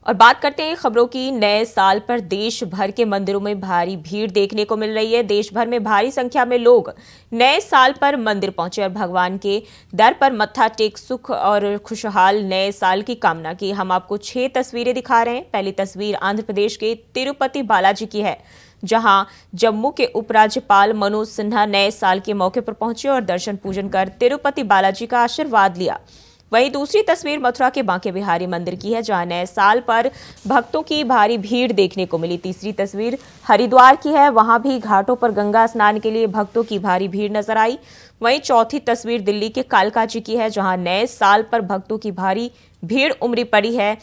और बात करते हैं खबरों की। नए साल पर देश भर के मंदिरों में भारी भीड़ देखने को मिल रही है। देश भर में भारी संख्या में लोग नए साल पर मंदिर पहुंचे और भगवान के दर पर मत्था टेक सुख और खुशहाल नए साल की कामना की। हम आपको 6 तस्वीरें दिखा रहे हैं। पहली तस्वीर आंध्र प्रदेश के तिरुपति बालाजी की है, जहां जम्मू के उपराज्यपाल मनोज सिन्हा नए साल के मौके पर पहुंचे और दर्शन पूजन कर तिरुपति बालाजी का आशीर्वाद लिया। वहीं दूसरी तस्वीर मथुरा के बांके बिहारी मंदिर की है, जहां नए साल पर भक्तों की भारी भीड़ देखने को मिली। तीसरी तस्वीर हरिद्वार की है, वहां भी घाटों पर गंगा स्नान के लिए भक्तों की भारी भीड़ नजर आई। वहीं चौथी तस्वीर दिल्ली के कालका जी की है, जहां नए साल पर भक्तों की भारी भीड़ उमड़ी पड़ी है।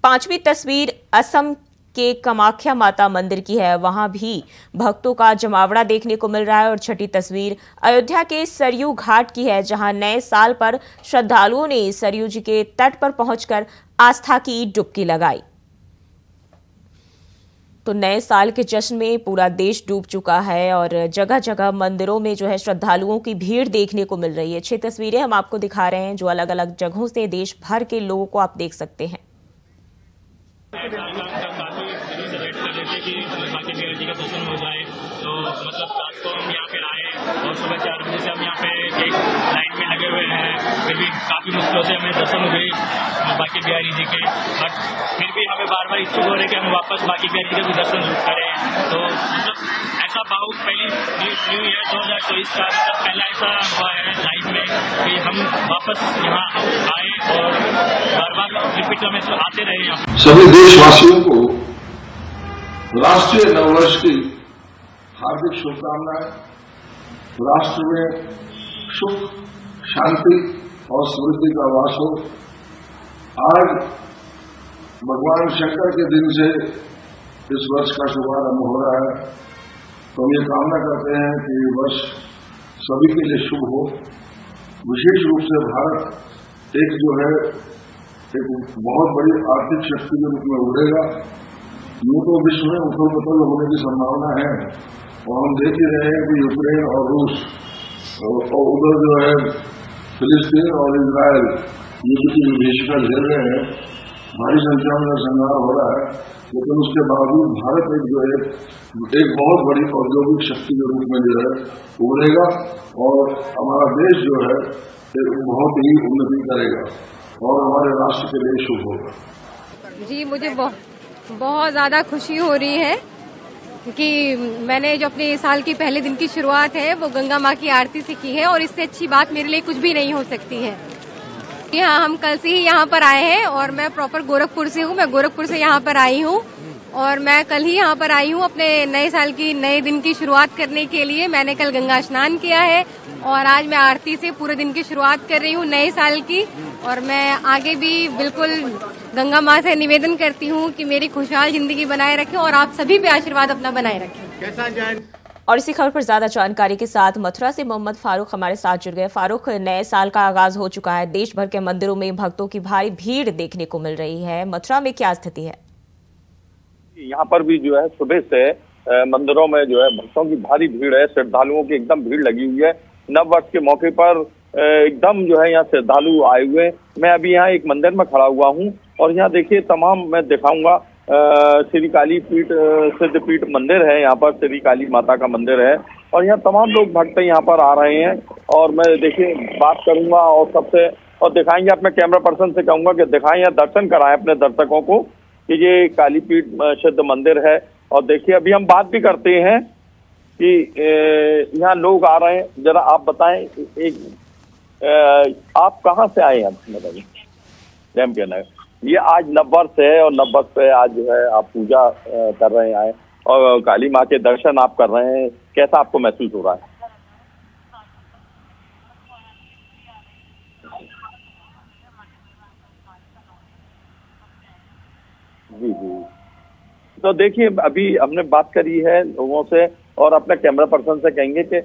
पांचवी तस्वीर असम के कामाख्या माता मंदिर की है, वहां भी भक्तों का जमावड़ा देखने को मिल रहा है। और छठी तस्वीर अयोध्या के सरयू घाट की है, जहां नए साल पर श्रद्धालुओं ने सरयू जी के तट पर पहुंचकर आस्था की डुबकी लगाई। तो नए साल के जश्न में पूरा देश डूब चुका है और जगह जगह मंदिरों में जो है श्रद्धालुओं की भीड़ देखने को मिल रही है। 6 तस्वीरें हम आपको दिखा रहे हैं, जो अलग अलग जगहों से देश भर के लोगों को आप देख सकते हैं। कि बाकी बिहारी जी का दर्शन हो जाए, तो मतलब रात को हम यहाँ पे आए और सुबह 4 बजे से हम यहाँ पे एक लाइन में लगे हुए हैं। फिर भी काफ़ी मुश्किलों से हमें दर्शन हुए बाकी बिहारी जी के, बट फिर भी हमें बार बार इच्छुक हो रहे कि हम वापस बाकी बिहारी जी का भी दर्शन करें। तो मतलब ऐसा भाव पहली न्यू ईयर 2024 का मतलब पहला ऐसा हुआ है लाइफ में कि हम वापस यहाँ आए और बार बार रिपीट में आते रहे। यहाँ सभी देशवासियों को राष्ट्रीय नववर्ष की हार्दिक शुभकामनाएं। राष्ट्र में सुख, शांति और समृद्धि का वास हो। आज भगवान शंकर के दिन से इस वर्ष का शुभारंभ हो रहा है, तो हम ये कामना करते हैं कि ये वर्ष सभी के लिए शुभ हो। विशेष रूप से भारत एक जो है एक बहुत बड़ी आर्थिक शक्ति के रूप में उभरेगा। यूं तो विश्व में उथल पुथल होने की संभावना है और हम देख ही रहे हैं कि यूक्रेन और रूस और उधर जो है फिलिस्तीन और इजराइल युद्ध की विभीषिका झेल रहे हैं। भारी संख्या में संग्राम हो रहा है, लेकिन उसके बावजूद भारत एक जो है एक बहुत बड़ी औद्योगिक शक्ति के रूप में जो है उभरेगा और हमारा देश जो है बहुत ही उन्नति करेगा और हमारे राष्ट्र के लिए शुभ होगा। जी, मुझे बहुत ज़्यादा खुशी हो रही है क्योंकि मैंने जो अपने साल की पहले दिन की शुरुआत है वो गंगा माँ की आरती से की है और इससे अच्छी बात मेरे लिए कुछ भी नहीं हो सकती है। हाँ, हम कल से ही यहाँ पर आए हैं और मैं प्रॉपर गोरखपुर से हूँ। मैं गोरखपुर से यहाँ पर आई हूँ और मैं कल ही यहाँ पर आई हूँ अपने नए साल की नए दिन की शुरुआत करने के लिए। मैंने कल गंगा स्नान किया है और आज मैं आरती से पूरे दिन की शुरुआत कर रही हूँ नए साल की। और मैं आगे भी बिल्कुल गंगा माँ से निवेदन करती हूँ कि मेरी खुशहाल जिंदगी बनाए रखें और आप सभी पे आशीर्वाद अपना बनाए रखें। कैसा जाए। और इसी खबर पर ज्यादा जानकारी के साथ मथुरा से मोहम्मद फारूक हमारे साथ जुड़ गए। फारूक, नए साल का आगाज हो चुका है, देश भर के मंदिरों में भक्तों की भारी भीड़ देखने को मिल रही है। मथुरा में क्या स्थिति है? यहाँ पर भी जो है सुबह से मंदिरों में जो है भक्तों की भारी भीड़ है, श्रद्धालुओं की एकदम भीड़ लगी हुई है। नव वर्ष के मौके पर एकदम जो है यहाँ श्रद्धालु आए हुए। मैं अभी यहाँ एक मंदिर में खड़ा हुआ हूँ और यहाँ देखिए तमाम मैं दिखाऊंगा श्री काली पीठ सिद्ध पीठ मंदिर है। यहाँ पर श्री काली माता का मंदिर है और यहाँ तमाम लोग भक्त यहाँ पर आ रहे हैं और मैं देखिए बात करूंगा और सबसे और दिखाएंगे। अपने कैमरा पर्सन से कहूंगा कि दिखाएं या दर्शन कराएं अपने दर्शकों को कि ये काली पीठ सिद्ध मंदिर है। और देखिए अभी हम बात भी करते हैं कि यहाँ लोग आ रहे हैं। जरा आप बताएं, एक आप कहाँ से आए हैं? बताइए। जैम के नगर। ये आज नववर्ष है और नववर्ष पे आज जो है आप पूजा कर रहे हैं और काली माँ के दर्शन आप कर रहे हैं। कैसा आपको महसूस हो रहा है? जी जी, तो देखिए अभी हमने बात करी है लोगों से और अपने कैमरा पर्सन से कहेंगे कि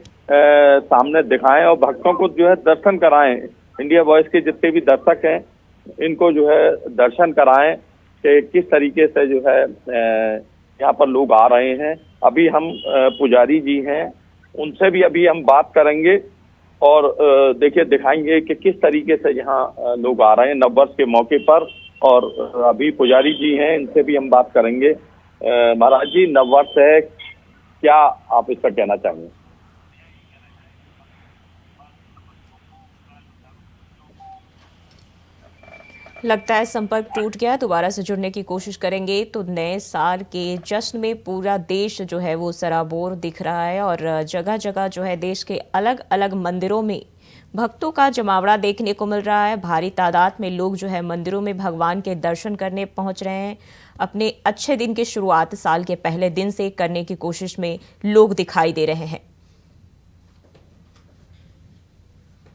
सामने दिखाएं और भक्तों को जो है दर्शन कराएं। इंडिया वॉइस के जितने भी दर्शक हैं इनको जो है दर्शन कराएं कि किस तरीके से जो है यहाँ पर लोग आ रहे हैं। अभी हम पुजारी जी हैं उनसे भी अभी हम बात करेंगे और देखिए दिखाएंगे कि किस तरीके से यहाँ लोग आ रहे हैं नववर्ष के मौके पर। और अभी पुजारी जी हैं, इनसे भी हम बात करेंगे। महाराज जी, नववर्ष है, क्या आप इस पर कहना चाहेंगे? लगता है संपर्क टूट गया, दोबारा से जुड़ने की कोशिश करेंगे। तो नए साल के जश्न में पूरा देश जो है वो सराबोर दिख रहा है और जगह जगह जो है देश के अलग अलग मंदिरों में भक्तों का जमावड़ा देखने को मिल रहा है। भारी तादाद में लोग जो है मंदिरों में भगवान के दर्शन करने पहुंच रहे हैं। अपने अच्छे दिन की शुरुआत साल के पहले दिन से करने की कोशिश में लोग दिखाई दे रहे हैं।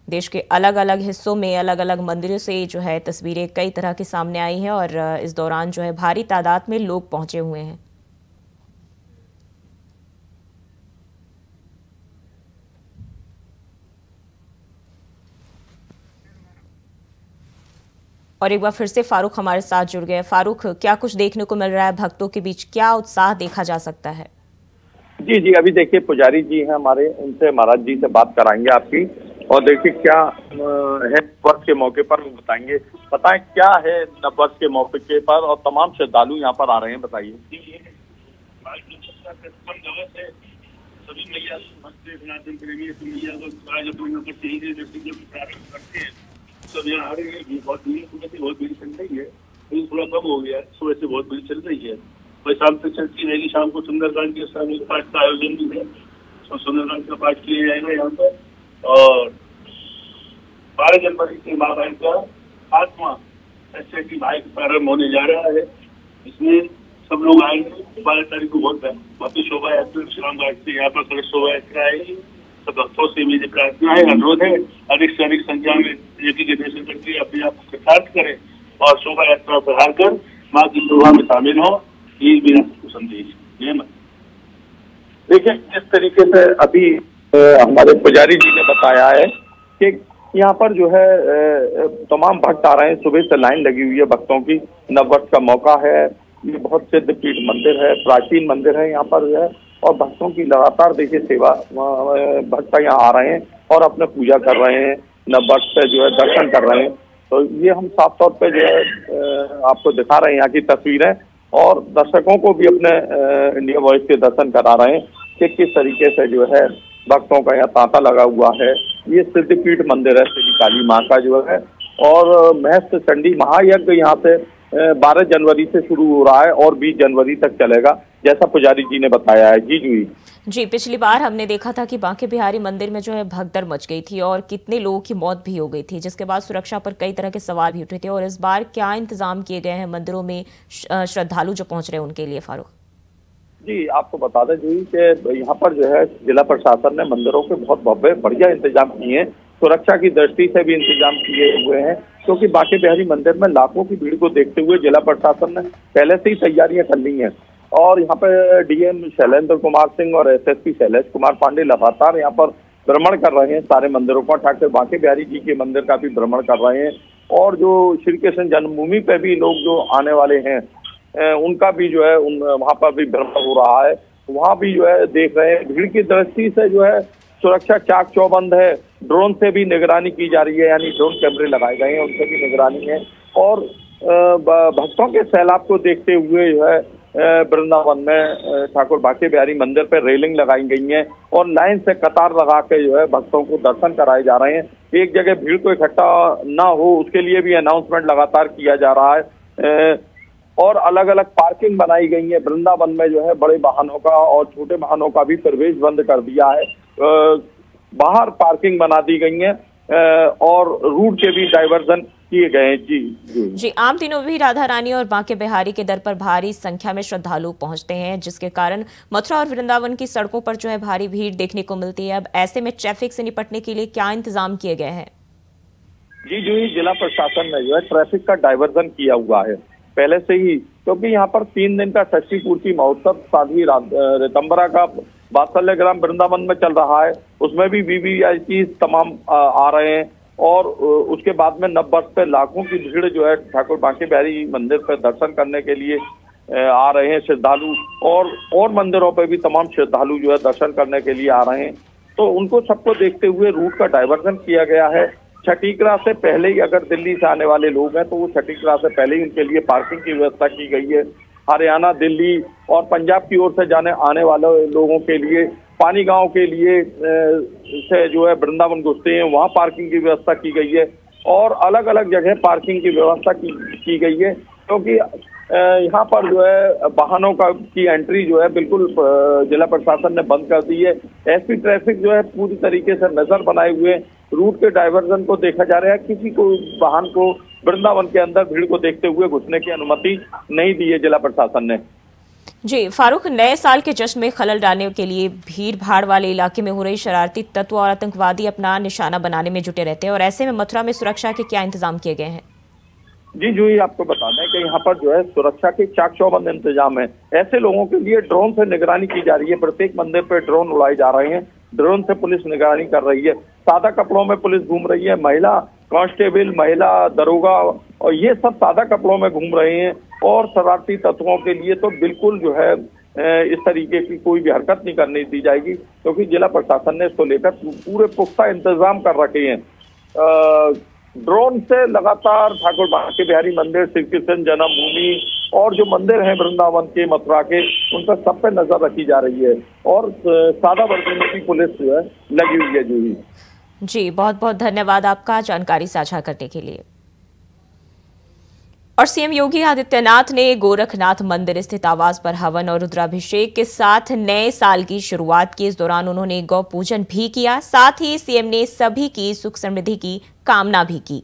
देश के अलग अलग हिस्सों में अलग अलग मंदिरों से जो है तस्वीरें कई तरह की सामने आई हैं और इस दौरान जो है भारी तादाद में लोग पहुंचे हुए हैं। और एक बार फिर से फारूक हमारे साथ जुड़ गए। फारूक, क्या कुछ देखने को मिल रहा है? भक्तों के बीच क्या उत्साह देखा जा सकता है? जी जी, अभी देखिए पुजारी जी हैं हमारे, उनसे महाराज जी से बात कराएंगे आपकी, और देखिए क्या है वर्ष के मौके पर वो बताएंगे। बताएं क्या है नववर्ष के मौके पर और तमाम श्रद्धालु यहाँ पर आ रहे हैं, बताइए। सभी मैया सनातन प्रेमी मैया को प्रारंभ करते हैं, सब यहाँ आ रहे हैं। बहुत भीड़ चल रही है, थोड़ा कम हो गया, सुबह से बहुत भीड़ चल रही है। वही शाम तक चलती रहेगी। शाम को सुंदरकांड के सामूहिक पाठ का आयोजन भी है, तो सुंदरकांड का पाठ किया जाएगा यहाँ पर। और 12 जनवरी से माँ बहन का 8वां SAT बाइक प्रारंभ होने जा रहा है। इसमें सब लोग आएंगे। 12 तारीख को बहुत भव्य शोभा यात्रा शाम घाट से यहाँ पर शोभा यात्रा आएगी। सब भक्तों से मेरी प्रार्थना है, अनुरोध है, अधिक से अधिक संख्या में देवी के दर्शन करके अपने आप को कृतार्थ करें और शोभा यात्रा बढ़ा कर माँ की शोभा में शामिल हो। ये मेरा संदेश है। देखिए जिस तरीके से अभी हमारे पुजारी जी ने बताया है कि यहाँ पर जो है तमाम भक्त आ रहे हैं, सुबह से लाइन लगी हुई है भक्तों की। नववर्ष का मौका है, ये बहुत सिद्ध पीठ मंदिर है, प्राचीन मंदिर है यहाँ पर जो है, और भक्तों की लगातार देखिए सेवा, भक्त यहाँ आ रहे हैं और अपने पूजा कर रहे हैं, नववर्ष पे जो है दर्शन कर रहे हैं। तो ये हम साफ तौर पे जो है आपको दिखा रहे हैं यहाँ की तस्वीरें, और दर्शकों को भी अपने इंडिया वॉइस के दर्शन करा रहे हैं कि किस तरीके से जो है भक्तों का यहाँ तांता लगा हुआ है। ये सिद्धपीठ मंदिर है श्री काली माँ का जो है, और महस्त चंडी महायज्ञ यहाँ से 12 जनवरी से शुरू हो रहा है और 20 जनवरी तक चलेगा, जैसा पुजारी जी ने बताया है। जी जी जी, पिछली बार हमने देखा था कि बांके बिहारी मंदिर में जो है भगदड़ मच गई थी और कितने लोगों की मौत भी हो गई थी, जिसके बाद सुरक्षा पर कई तरह के सवाल भी उठे थे। और इस बार क्या इंतजाम किए गए हैं मंदिरों में श्रद्धालु जो पहुंच रहे हैं उनके लिए? फारूक जी, आपको बता दें जी कि यहाँ पर जो है जिला प्रशासन ने मंदिरों के बहुत बढ़िया इंतजाम किए हैं। सुरक्षा की दृष्टि से भी इंतजाम किए हुए हैं, क्योंकि बांके बिहारी मंदिर में लाखों की भीड़ को देखते हुए जिला प्रशासन ने पहले से ही तैयारियां कर ली हैं। और यहाँ पे DM शैलेंद्र कुमार सिंह और SSP शैलेश कुमार पांडे लगातार यहाँ पर भ्रमण कर रहे हैं सारे मंदिरों का। ठाकुर बांके बिहारी जी के मंदिर का भी भ्रमण कर रहे हैं, और जो श्री कृष्ण जन्मभूमि पे भी लोग जो आने वाले हैं उनका भी जो है वहाँ पर भी भ्रमण हो रहा है। वहाँ भी जो है देख रहे हैं। भीड़ की दृष्टि से जो है सुरक्षा चाक चौबंद है, ड्रोन से भी निगरानी की जा रही है, यानी ड्रोन कैमरे लगाए गए हैं, उनसे भी निगरानी है। और भक्तों के सैलाब को देखते हुए जो है वृंदावन में ठाकुर बांके बिहारी मंदिर पर रेलिंग लगाई गई है और लाइन से कतार लगा के जो है भक्तों को दर्शन कराए जा रहे हैं। एक जगह भीड़ को इकट्ठा ना हो उसके लिए भी अनाउंसमेंट लगातार किया जा रहा है, और अलग अलग पार्किंग बनाई गई है। वृंदावन में जो है बड़े वाहनों का और छोटे वाहनों का भी प्रवेश बंद कर दिया है, बाहर पार्किंग बना दी गई है, और रूट के भी डाइवर्जन किए गए हैं। जी, आम दिनों में भी राधा रानी और बांके बिहारी के दर पर भारी संख्या में श्रद्धालु पहुंचते हैं, जिसके कारण मथुरा और वृंदावन की सड़कों पर जो है भारी भीड़ देखने को मिलती है। अब ऐसे में ट्रैफिक से निपटने के लिए क्या इंतजाम किए गए हैं? जी, जिला प्रशासन ने जो है ट्रैफिक का डाइवर्जन किया हुआ है पहले से ही, क्योंकि यहाँ पर 3 दिन का षष्ठी पूर्ति महोत्सव साध्वी ऋतंबरा का वात्सल्य ग्राम वृंदावन में चल रहा है। उसमें भी VVIP तमाम आ रहे हैं, और उसके बाद में नववर्ष पे लाखों की भीड़ जो है ठाकुर बांके बिहारी मंदिर पर दर्शन करने के लिए आ रहे हैं श्रद्धालु, और मंदिरों पे भी तमाम श्रद्धालु जो है दर्शन करने के लिए आ रहे हैं। तो उनको सबको देखते हुए रूट का डाइवर्जन किया गया है। छठी क्लास से पहले ही अगर दिल्ली से आने वाले लोग हैं तो वो छठी क्लास से पहले ही उनके लिए पार्किंग की व्यवस्था की गई है। हरियाणा, दिल्ली और पंजाब की ओर से आने वाले लोगों के लिए पानी गांव के लिए से जो है वृंदावन घुसते हैं, वहां पार्किंग की व्यवस्था की गई है और अलग अलग जगह पार्किंग की व्यवस्था की गई है, क्योंकि यहाँ पर जो है वाहनों की एंट्री जो है बिल्कुल जिला प्रशासन ने बंद कर दी है। एसपी ट्रैफिक जो है पूरी तरीके से नजर बनाए हुए रूट के डायवर्जन को देखा जा रहा है। किसी को वाहन को वृंदावन के अंदर भीड़ को देखते हुए घुसने की अनुमति नहीं दी है जिला प्रशासन ने। जी फारूक, नए साल के जश्न में खलल डालने के लिए भीड़ भाड़ वाले इलाके में हो रही शरारती तत्व और आतंकवादी अपना निशाना बनाने में जुटे रहते हैं और ऐसे में मथुरा में सुरक्षा के क्या इंतजाम किए गए हैं? जी जूही, आपको बता दें कि यहाँ पर जो है सुरक्षा के चाक चौबंद इंतजाम है। ऐसे लोगों के लिए ड्रोन से निगरानी की जा रही है। प्रत्येक मंदिर पे ड्रोन उड़ाए जा रहे हैं। ड्रोन से पुलिस निगरानी कर रही है। सादा कपड़ों में पुलिस घूम रही है। महिला कांस्टेबल, महिला दरोगा और ये सब सादा कपड़ों में घूम रहे हैं। और शरारती तत्वों के लिए तो बिल्कुल जो है इस तरीके की कोई भी हरकत नहीं करने दी जाएगी, क्योंकि जिला प्रशासन ने इसको लेकर पूरे पुख्ता इंतजाम कर रखे हैं। ड्रोन से लगातार ठाकुर बांके बिहारी मंदिर, श्री कृष्ण जन्मभूमि और जो मंदिर हैं वृंदावन के, मथुरा के, उन पर सब पे नजर रखी जा रही है और सादा वर्दी में भी पुलिस जो है लगी हुई है। जूही जी, बहुत बहुत धन्यवाद आपका जानकारी साझा करने के लिए। और सीएम योगी आदित्यनाथ ने गोरखनाथ मंदिर स्थित आवास पर हवन और रुद्राभिषेक के साथ नए साल की शुरुआत की। इस दौरान उन्होंने गौ पूजन भी किया। साथ ही सीएम ने सभी की सुख समृद्धि की कामना भी की।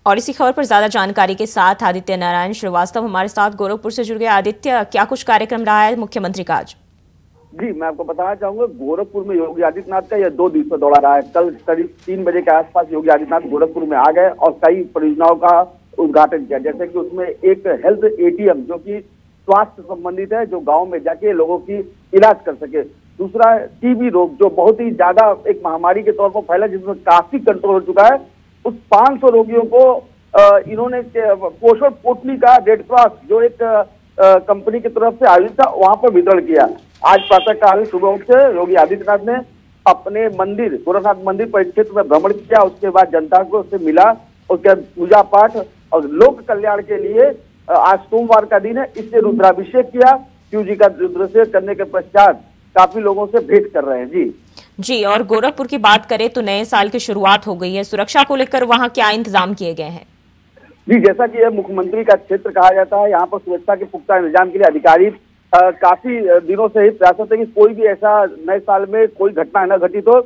और इसी खबर पर ज्यादा जानकारी के साथ आदित्य नारायण श्रीवास्तव हमारे साथ गोरखपुर से जुड़ गए। आदित्य, क्या कुछ कार्यक्रम रहा है मुख्यमंत्री का आज? जी, मैं आपको बताना चाहूंगा, गोरखपुर में योगी आदित्यनाथ का यह 2 दिवसीय दौरा रहा है। कल करीब 3 बजे के आसपास योगी आदित्यनाथ गोरखपुर में आ गए और कई परियोजनाओं का उद्घाटन किया, जैसे कि उसमें एक हेल्थ एटीएम जो कि स्वास्थ्य संबंधित है, जो गाँव में जाके लोगों की इलाज कर सके। दूसरा, टीबी रोग जो बहुत ही ज्यादा एक महामारी के तौर पर फैला, जिसमें काफी कंट्रोल हो चुका है, उस 500 रोगियों को इन्होंने पोषण पोटली का रेड क्रॉस जो एक कंपनी की तरफ से आयोजित था, वहां पर वितरण किया। आज प्रातःकाल सुबह से योगी आदित्यनाथ ने अपने मंदिर गोरखनाथ मंदिर परिक्षेत्र में भ्रमण किया। उसके बाद जनता को उससे मिला, उसके बाद पूजा पाठ और लोक कल्याण के लिए आज सोमवार का दिन है, इससे रुद्राभिषेक किया। शिव जी का रुद्राभिषेक करने के पश्चात काफी लोगों से भेंट कर रहे हैं। जी, और गोरखपुर की बात करें तो नए साल की शुरुआत हो गई है। सुरक्षा को लेकर वहां क्या इंतजाम किए गए हैं? जी, जैसा कि यह मुख्यमंत्री का क्षेत्र कहा जाता है, यहाँ पर सुरक्षा के पुख्ता इंतजाम के लिए अधिकारी काफी दिनों से ही प्रयासरत है कि कोई भी ऐसा नए साल में कोई घटना न घटी। तो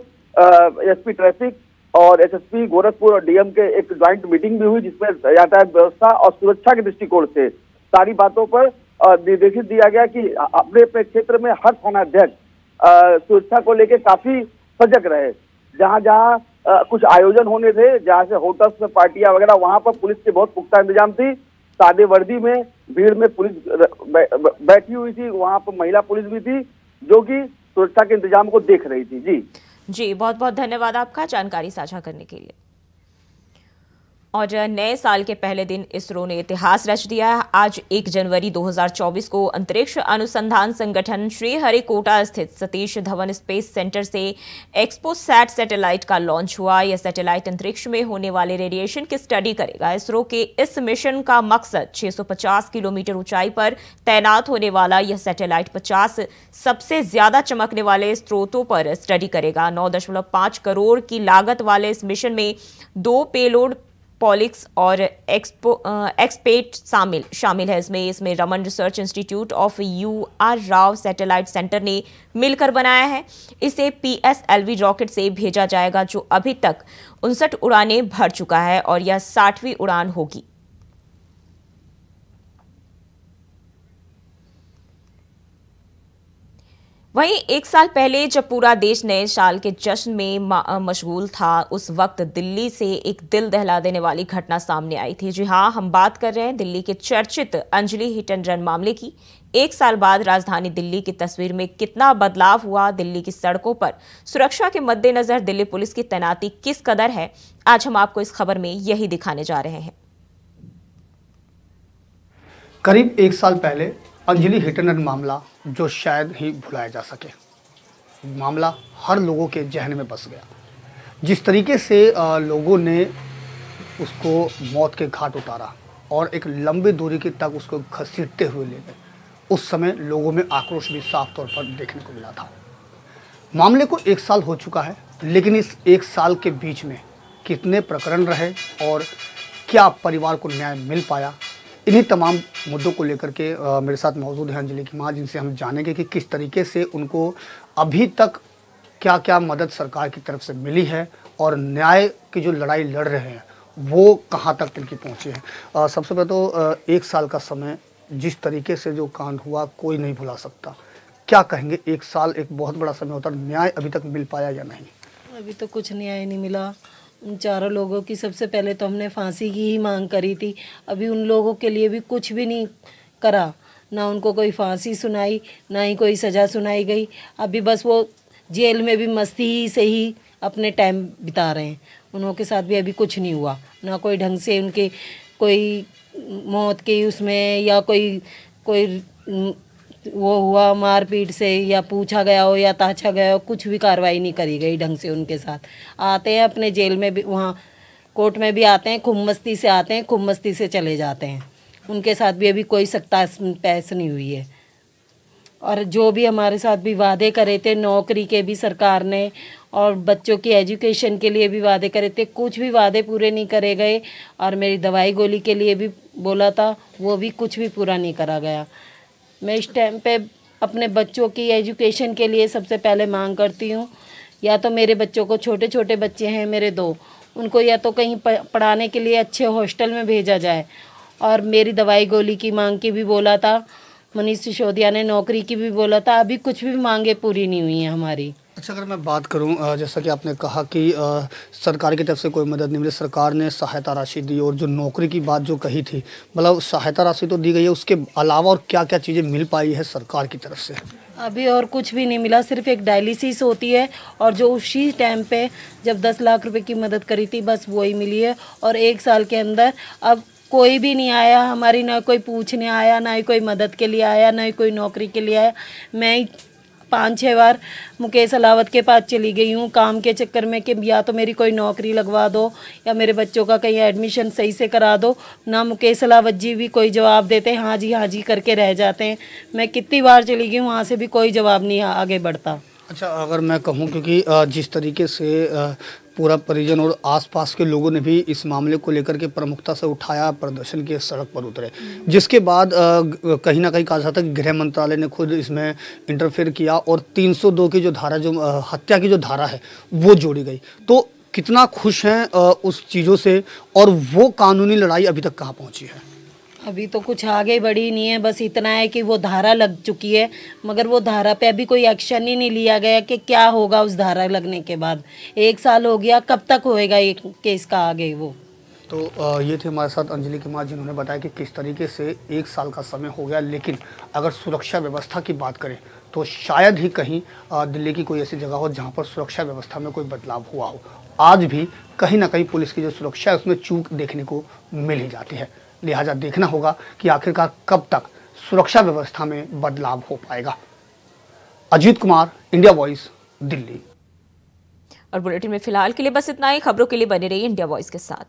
एसपी ट्रैफिक और एसएसपी गोरखपुर और डीएम के एक ज्वाइंट मीटिंग भी हुई, जिसमें यातायात व्यवस्था और सुरक्षा के दृष्टिकोण से सारी बातों पर निर्देशित दिया गया कि अपने अपने क्षेत्र में हर थानाध्यक्ष सुरक्षा को लेकर काफी सजग रहे। जहां जहां कुछ आयोजन होने थे, जहां से होटल्स में पार्टियां वगैरह, वहां पर पुलिस के बहुत पुख्ता इंतजाम थी। सादे वर्दी में भीड़ में पुलिस बैठी हुई थी, वहां पर महिला पुलिस भी थी जो कि सुरक्षा के इंतजाम को देख रही थी। जी, बहुत बहुत धन्यवाद आपका जानकारी साझा करने के लिए। और नए साल के पहले दिन इसरो ने इतिहास रच दिया है। आज 1 जनवरी 2024 को अंतरिक्ष अनुसंधान संगठन श्रीहरिकोटा स्थित सतीश धवन स्पेस सेंटर से एक्सपोसैट सैटेलाइट का लॉन्च हुआ। यह सैटेलाइट अंतरिक्ष में होने वाले रेडिएशन की स्टडी करेगा। इसरो के इस मिशन का मकसद 650 किलोमीटर ऊंचाई पर तैनात होने वाला यह सैटेलाइट 50 सबसे ज्यादा चमकने वाले स्रोतों पर स्टडी करेगा। 9.5 करोड़ की लागत वाले इस मिशन में 2 पेलोड पॉलिक्स और एक्सपेट शामिल है। इसमें Raman research institute of UR Rao satellite centre ने मिलकर बनाया है। इसे PSLV रॉकेट से भेजा जाएगा, जो अभी तक 59 उड़ानें भर चुका है और यह 60वीं उड़ान होगी। वहीं एक साल पहले जब पूरा देश नए साल के जश्न में मशगूल था, उस वक्त दिल्ली से एक दिल दहला देने वाली घटना सामने आई थी। जी हां, हम बात कर रहे हैं दिल्ली के चर्चित अंजलि हिट एंड रन मामले की। एक साल बाद राजधानी दिल्ली की तस्वीर में कितना बदलाव हुआ, दिल्ली की सड़कों पर सुरक्षा के मद्देनजर दिल्ली पुलिस की तैनाती किस कदर है, आज हम आपको इस खबर में यही दिखाने जा रहे हैं। करीब एक साल पहले अंजलि हिट एंड रन मामला, जो शायद ही भुलाया जा सके, मामला हर लोगों के जहन में बस गया। जिस तरीके से लोगों ने उसको मौत के घाट उतारा और एक लंबी दूरी की तक उसको घसीटते हुए ले गए, उस समय लोगों में आक्रोश भी साफ तौर पर देखने को मिला था। मामले को एक साल हो चुका है, लेकिन इस एक साल के बीच में कितने प्रकरण रहे और क्या परिवार को न्याय मिल पाया, इन्हीं तमाम मुद्दों को लेकर के मेरे साथ मौजूद है अंजलि की माँ, जिनसे हम जानेंगे कि किस तरीके से उनको अभी तक क्या क्या मदद सरकार की तरफ से मिली है और न्याय की जो लड़ाई लड़ रहे हैं वो कहाँ तक तिनकी पहुँची है। सबसे पहले तो एक साल का समय, जिस तरीके से जो कांड हुआ कोई नहीं भुला सकता। क्या कहेंगे, एक साल एक बहुत बड़ा समय होता है, न्याय अभी तक मिल पाया या नहीं? अभी तो कुछ न्याय नहीं मिला। उन चारों लोगों की सबसे पहले तो हमने फांसी की ही मांग करी थी। अभी उन लोगों के लिए भी कुछ भी नहीं करा, ना उनको कोई फांसी सुनाई, ना ही कोई सज़ा सुनाई गई। अभी बस वो जेल में भी मस्ती से ही अपने टाइम बिता रहे हैं। उनके साथ भी अभी कुछ नहीं हुआ, ना कोई ढंग से उनके कोई मौत के उसमें या कोई वो हुआ मारपीट से या पूछा गया हो या ताछा गया हो, कुछ भी कार्रवाई नहीं करी गई ढंग से। उनके साथ आते हैं अपने जेल में भी, वहाँ कोर्ट में भी आते हैं, खूब मस्ती से आते हैं, खूब मस्ती से चले जाते हैं। उनके साथ भी अभी कोई सख्ता पैस नहीं हुई है। और जो भी हमारे साथ भी वादे करे थे, नौकरी के भी सरकार ने और बच्चों की एजुकेशन के लिए भी वादे करे थे, कुछ भी वादे पूरे नहीं करे गए। और मेरी दवाई गोली के लिए भी बोला था, वो भी कुछ भी पूरा नहीं करा गया। मैं इस टाइम पे अपने बच्चों की एजुकेशन के लिए सबसे पहले मांग करती हूँ, या तो मेरे बच्चों को, छोटे छोटे बच्चे हैं मेरे 2, उनको या तो कहीं पढ़ाने के लिए अच्छे हॉस्टल में भेजा जाए। और मेरी दवाई गोली की मांग की भी बोला था, मनीष सिसोदिया ने नौकरी की भी बोला था। अभी कुछ भी मांगे पूरी नहीं हुई हैं हमारी। अच्छा, अगर मैं बात करूं, जैसा कि आपने कहा कि सरकार की तरफ से कोई मदद नहीं मिली, सरकार ने सहायता राशि दी और जो नौकरी की बात जो कही थी, मतलब सहायता राशि तो दी गई है, उसके अलावा और क्या क्या चीज़ें मिल पाई है सरकार की तरफ से? अभी और कुछ भी नहीं मिला, सिर्फ एक डायलिसिस होती है और जो उसी टाइम पे जब 10 लाख रुपए की मदद करी थी, बस वही मिली है। और एक साल के अंदर अब कोई भी नहीं आया हमारी, ना कोई पूछने आया, ना ही कोई मदद के लिए आया, ना ही कोई नौकरी के लिए आया। मैं 5-6 बार मुकेश अलावत के पास चली गई हूँ काम के चक्कर में कि या तो मेरी कोई नौकरी लगवा दो या मेरे बच्चों का कहीं एडमिशन सही से करा दो। ना मुकेश अलावत जी भी कोई जवाब देते हैं, हाँ जी करके रह जाते हैं। मैं कितनी बार चली गई हूँ, वहाँ से भी कोई जवाब नहीं आगे बढ़ता। अच्छा, अगर मैं कहूँ, क्योंकि जिस तरीके से पूरा परिजन और आसपास के लोगों ने भी इस मामले को लेकर के प्रमुखता से उठाया, प्रदर्शन के सड़क पर उतरे, जिसके बाद कहीं ना कहीं कहा जाता है कि गृह मंत्रालय ने खुद इसमें इंटरफेयर किया और 302 की जो धारा, जो हत्या की जो धारा है, वो जोड़ी गई। तो कितना खुश हैं उस चीज़ों से, और वो कानूनी लड़ाई अभी तक कहाँ पहुँची है? अभी तो कुछ आगे बढ़ी नहीं है, बस इतना है कि वो धारा लग चुकी है, मगर वो धारा पे अभी कोई एक्शन ही नहीं लिया गया कि क्या होगा उस धारा लगने के बाद। 1 साल हो गया, कब तक होएगा ये केस का आगे वो। तो ये थे हमारे साथ अंजलि की माँ, जिन्होंने बताया कि किस तरीके से 1 साल का समय हो गया, लेकिन अगर सुरक्षा व्यवस्था की बात करें तो शायद ही कहीं दिल्ली की कोई ऐसी जगह हो जहाँ पर सुरक्षा व्यवस्था में कोई बदलाव हुआ हो। आज भी कहीं ना कहीं पुलिस की जो सुरक्षा है उसमें चूक देखने को मिल ही जाती है। लिहाजा देखना होगा कि आखिरकार कब तक सुरक्षा व्यवस्था में बदलाव हो पाएगा। Ajit Kumar, India voice, Delhi. और बुलेटिन में फिलहाल के लिए बस इतना ही। खबरों के लिए बने रहिए इंडिया वॉइस के साथ।